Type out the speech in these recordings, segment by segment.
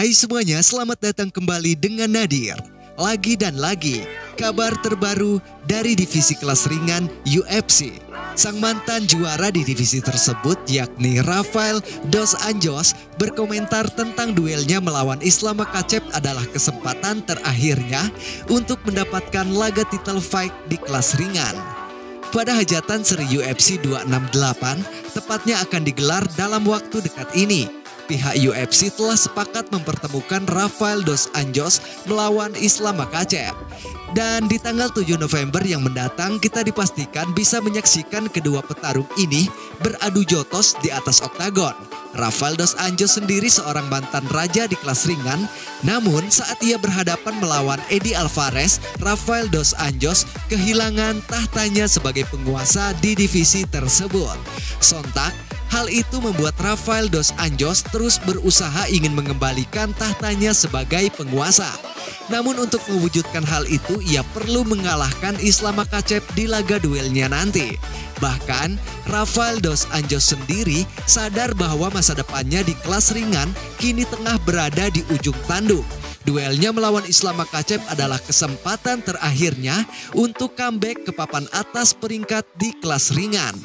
Hai semuanya, selamat datang kembali dengan Nadir. Lagi dan lagi, kabar terbaru dari divisi kelas ringan UFC. Sang mantan juara di divisi tersebut yakni Rafael dos Anjos berkomentar tentang duelnya melawan Islam Makhachev adalah kesempatan terakhirnya untuk mendapatkan laga title fight di kelas ringan. Pada hajatan seri UFC 268, tepatnya akan digelar dalam waktu dekat ini. Pihak UFC telah sepakat mempertemukan Rafael dos Anjos melawan Islam Makhachev. Dan di tanggal 7 November yang mendatang kita dipastikan bisa menyaksikan kedua petarung ini beradu jotos di atas oktagon. Rafael dos Anjos sendiri seorang mantan raja di kelas ringan, namun saat ia berhadapan melawan Eddie Alvarez, Rafael dos Anjos kehilangan tahtanya sebagai penguasa di divisi tersebut. Sontak, hal itu membuat Rafael dos Anjos terus berusaha ingin mengembalikan tahtanya sebagai penguasa. Namun untuk mewujudkan hal itu, ia perlu mengalahkan Islam Makhachev di laga duelnya nanti. Bahkan, Rafael dos Anjos sendiri sadar bahwa masa depannya di kelas ringan kini tengah berada di ujung tanduk. Duelnya melawan Islam Makhachev adalah kesempatan terakhirnya untuk comeback ke papan atas peringkat di kelas ringan.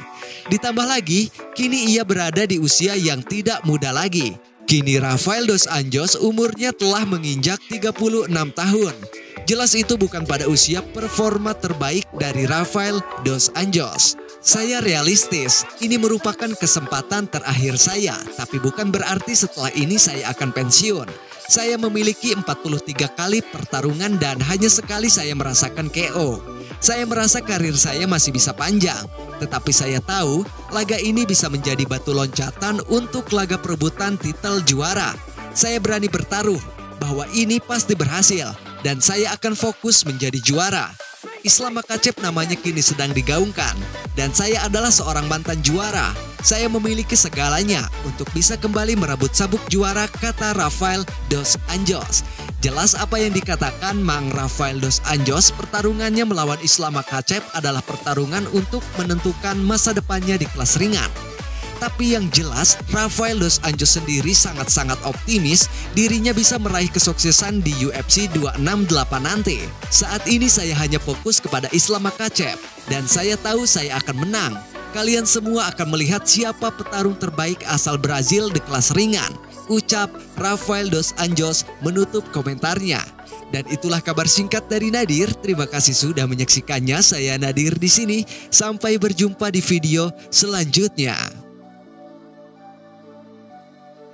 Ditambah lagi, kini ia berada di usia yang tidak muda lagi. Kini Rafael dos Anjos umurnya telah menginjak 36 tahun. Jelas itu bukan pada usia performa terbaik dari Rafael dos Anjos. Saya realistis, ini merupakan kesempatan terakhir saya, tapi bukan berarti setelah ini saya akan pensiun. Saya memiliki 43 kali pertarungan dan hanya sekali saya merasakan KO. Saya merasa karir saya masih bisa panjang, tetapi saya tahu laga ini bisa menjadi batu loncatan untuk laga perebutan titel juara. Saya berani bertaruh bahwa ini pasti berhasil dan saya akan fokus menjadi juara. Islam Makhachev namanya kini sedang digaungkan dan saya adalah seorang mantan juara. Saya memiliki segalanya untuk bisa kembali merebut sabuk juara, kata Rafael dos Anjos. Jelas apa yang dikatakan Mang Rafael dos Anjos, pertarungannya melawan Islam Makhachev adalah pertarungan untuk menentukan masa depannya di kelas ringan. Tapi yang jelas, Rafael dos Anjos sendiri sangat-sangat optimis dirinya bisa meraih kesuksesan di UFC 268 nanti. Saat ini saya hanya fokus kepada Islam Makhachev dan saya tahu saya akan menang. Kalian semua akan melihat siapa petarung terbaik asal Brazil di kelas ringan, ucap Rafael dos Anjos menutup komentarnya. Dan itulah kabar singkat dari Nadir. Terima kasih sudah menyaksikannya. Saya Nadir di sini. Sampai berjumpa di video selanjutnya.